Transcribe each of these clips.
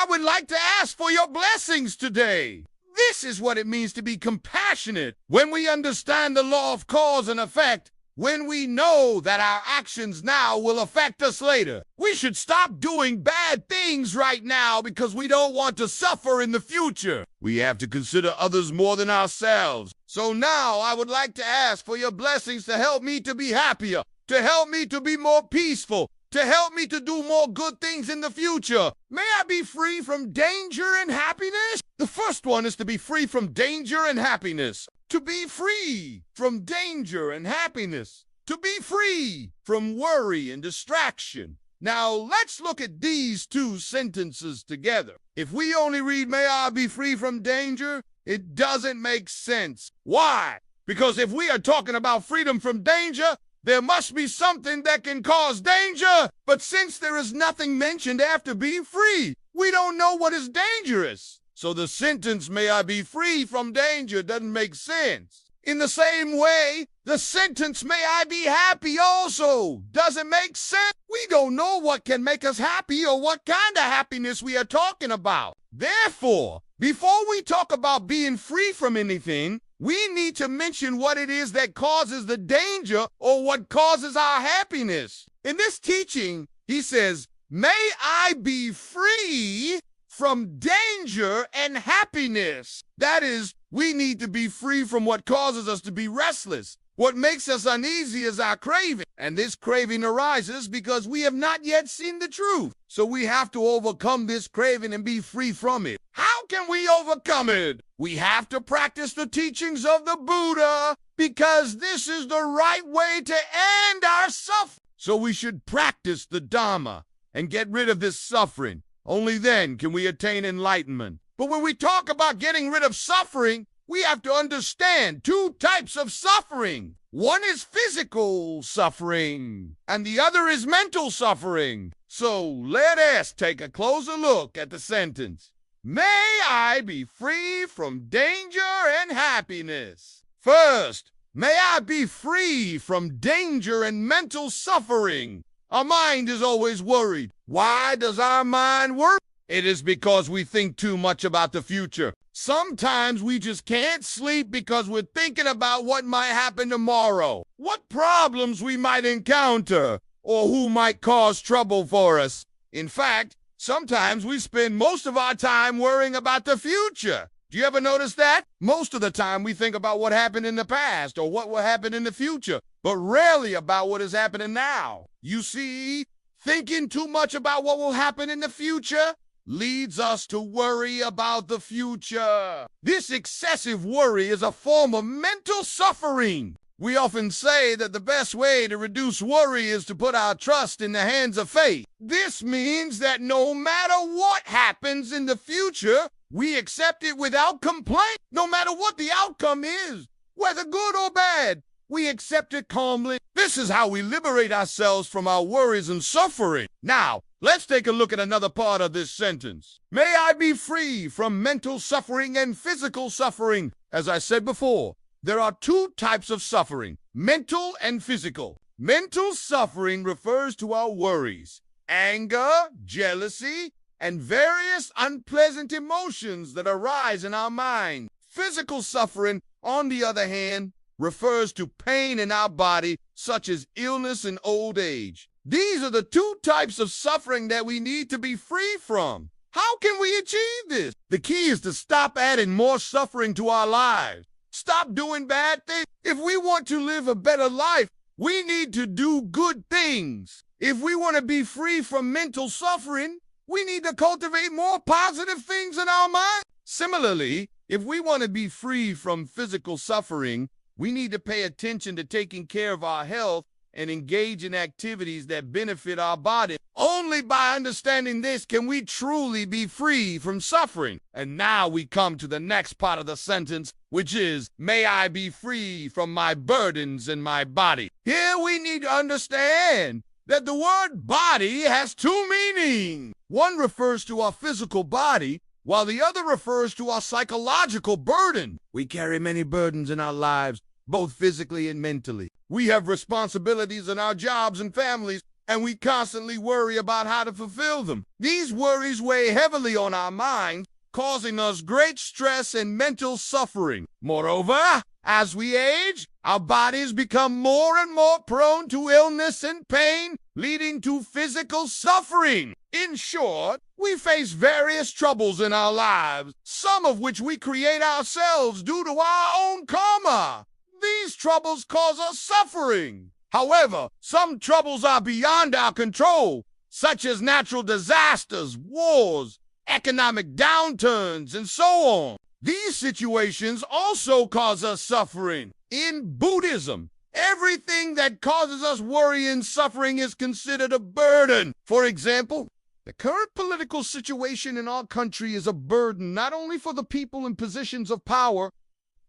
I would like to ask for your blessings today. This is what it means to be compassionate. When we understand the law of cause and effect, when we know that our actions now will affect us later, we should stop doing bad things right now because we don't want to suffer in the future. We have to consider others more than ourselves. So now I would like to ask for your blessings to help me to be happier, to help me to be more peaceful, to help me to do more good things in the future. May I be free from danger and happiness? The first one is to be free from danger and happiness. To be free from danger and happiness. To be free from worry and distraction. Now, let's look at these two sentences together. If we only read, may I be free from danger, it doesn't make sense. Why? Because if we are talking about freedom from danger, there must be something that can cause danger. But since there is nothing mentioned after being free, we don't know what is dangerous. So the sentence, may I be free from danger, doesn't make sense. In the same way, the sentence, may I be happy also, doesn't make sense. We don't know what can make us happy or what kind of happiness we are talking about. Therefore, before we talk about being free from anything, we need to mention what it is that causes the danger or what causes our happiness. In this teaching, he says, may I be free from danger and happiness. That is, we need to be free from what causes us to be restless. What makes us uneasy is our craving. And this craving arises because we have not yet seen the truth. So we have to overcome this craving and be free from it. How can we overcome it? We have to practice the teachings of the Buddha because this is the right way to end our suffering. So we should practice the Dhamma and get rid of this suffering. Only then can we attain enlightenment. But when we talk about getting rid of suffering, we have to understand two types of suffering. One is physical suffering, and the other is mental suffering. So let us take a closer look at the sentence. May I be free from danger and happiness. First, may I be free from danger and mental suffering. Our mind is always worried. Why does our mind worry? It is because we think too much about the future. Sometimes we just can't sleep because we're thinking about what might happen tomorrow, what problems we might encounter, or who might cause trouble for us. In fact, sometimes we spend most of our time worrying about the future. Do you ever notice that? Most of the time we think about what happened in the past or what will happen in the future, but rarely about what is happening now. You see, thinking too much about what will happen in the future leads us to worry about the future. This excessive worry is a form of mental suffering. We often say that the best way to reduce worry is to put our trust in the hands of fate. This means that no matter what happens in the future, we accept it without complaint. No matter what the outcome is, whether good or bad, we accept it calmly. This is how we liberate ourselves from our worries and suffering. Now, let's take a look at another part of this sentence. May I be free from mental suffering and physical suffering. As I said before, there are two types of suffering, mental and physical. Mental suffering refers to our worries, anger, jealousy, and various unpleasant emotions that arise in our mind. Physical suffering, on the other hand, refers to pain in our body, such as illness and old age. These are the two types of suffering that we need to be free from. How can we achieve this? The key is to stop adding more suffering to our lives. Stop doing bad things. If we want to live a better life, we need to do good things. If we want to be free from mental suffering, we need to cultivate more positive things in our mind. Similarly, if we want to be free from physical suffering, we need to pay attention to taking care of our health and engage in activities that benefit our body. Only by understanding this can we truly be free from suffering. And now we come to the next part of the sentence, which is, may I be free from my burdens in my body. Here we need to understand that the word body has two meanings. One refers to our physical body, while the other refers to our psychological burden. We carry many burdens in our lives, both physically and mentally. We have responsibilities in our jobs and families, and we constantly worry about how to fulfill them. These worries weigh heavily on our minds, causing us great stress and mental suffering. Moreover, as we age, our bodies become more and more prone to illness and pain, leading to physical suffering. In short, we face various troubles in our lives, some of which we create ourselves due to our own karma. These troubles cause us suffering. However, some troubles are beyond our control, such as natural disasters, wars, economic downturns, and so on. These situations also cause us suffering. In Buddhism, everything that causes us worry and suffering is considered a burden. For example, the current political situation in our country is a burden not only for the people in positions of power,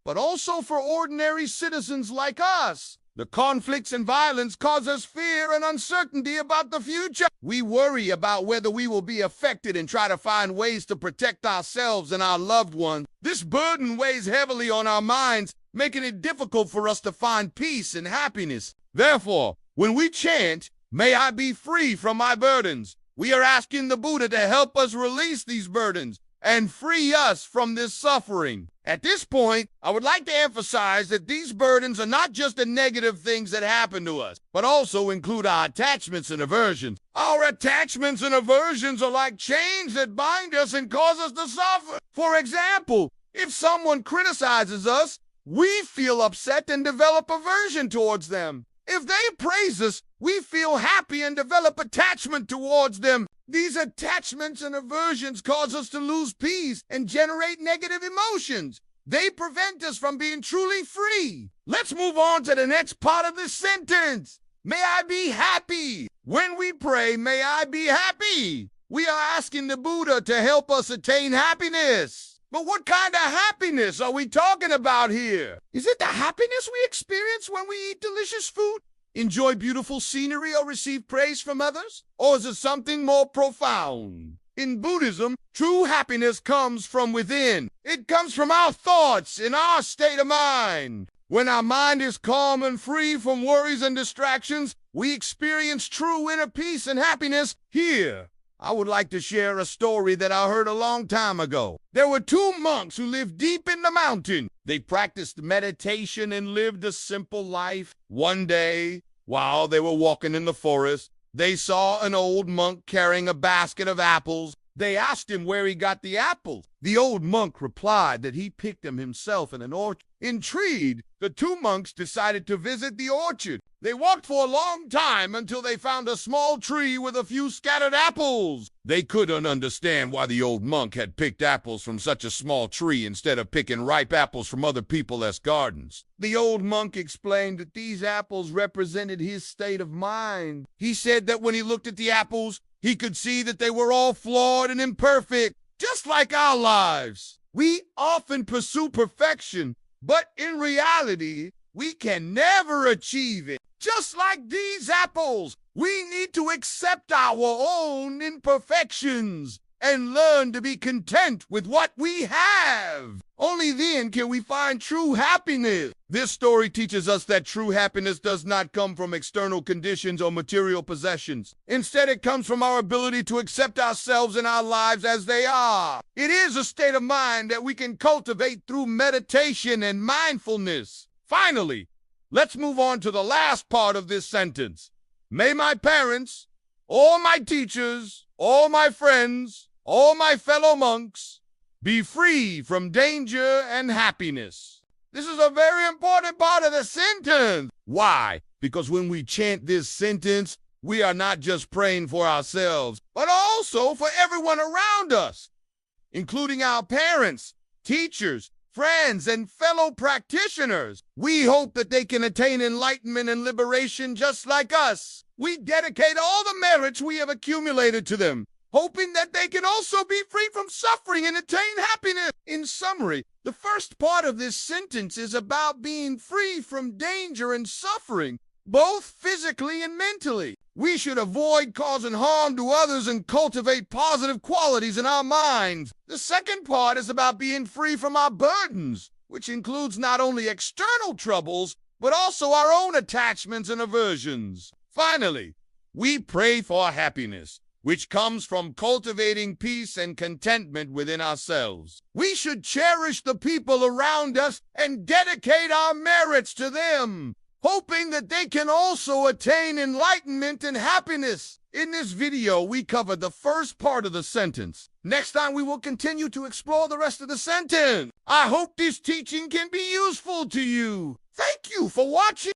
but also for ordinary citizens like us. The conflicts and violence cause us fear and uncertainty about the future. We worry about whether we will be affected and try to find ways to protect ourselves and our loved ones. This burden weighs heavily on our minds, making it difficult for us to find peace and happiness. Therefore, when we chant, "May I be free from my burdens," we are asking the Buddha to help us release these burdens and free us from this suffering. At this point, I would like to emphasize that these burdens are not just the negative things that happen to us, but also include our attachments and aversions. Our attachments and aversions are like chains that bind us and cause us to suffer. For example, if someone criticizes us, we feel upset and develop aversion towards them. If they praise us, we feel happy and develop attachment towards them. These attachments and aversions cause us to lose peace and generate negative emotions. They prevent us from being truly free. Let's move on to the next part of this sentence. May I be happy. When we pray, may I be happy, we are asking the Buddha to help us attain happiness. But what kind of happiness are we talking about here? Is it the happiness we experience when we eat delicious food, enjoy beautiful scenery, or receive praise from others? Or is it something more profound? In Buddhism, true happiness comes from within. It comes from our thoughts and our state of mind. When our mind is calm and free from worries and distractions, we experience true inner peace and happiness. Here, I would like to share a story that I heard a long time ago. There were two monks who lived deep in the mountain. They practiced meditation and lived a simple life. One day, while they were walking in the forest, they saw an old monk carrying a basket of apples. They asked him where he got the apples. The old monk replied that he picked them himself in an orchard. Intrigued, the two monks decided to visit the orchard. They walked for a long time until they found a small tree with a few scattered apples. They couldn't understand why the old monk had picked apples from such a small tree instead of picking ripe apples from other people's gardens. The old monk explained that these apples represented his state of mind. He said that when he looked at the apples, he could see that they were all flawed and imperfect, just like our lives. We often pursue perfection, but in reality, we can never achieve it. Just like these apples, we need to accept our own imperfections and learn to be content with what we have. Only then can we find true happiness. This story teaches us that true happiness does not come from external conditions or material possessions. Instead, it comes from our ability to accept ourselves and our lives as they are. It is a state of mind that we can cultivate through meditation and mindfulness. Finally, let's move on to the last part of this sentence. May my parents, all my teachers, all my friends, all my fellow monks be free from danger and happiness. This is a very important part of the sentence. Why? Because when we chant this sentence, we are not just praying for ourselves, but also for everyone around us, including our parents, teachers, friends, and fellow practitioners. We hope that they can attain enlightenment and liberation just like us. We dedicate all the merits we have accumulated to them, hoping that they can also be free from suffering and attain happiness. In summary, the first part of this sentence is about being free from danger and suffering, both physically and mentally. We should avoid causing harm to others and cultivate positive qualities in our minds. The second part is about being free from our burdens, which includes not only external troubles, but also our own attachments and aversions. Finally, We pray for happiness, which comes from cultivating peace and contentment within ourselves. We should cherish the people around us and dedicate our merits to them, hoping that they can also attain enlightenment and happiness. In this video, we covered the first part of the sentence. Next time, we will continue to explore the rest of the sentence. I hope this teaching can be useful to you. Thank you for watching.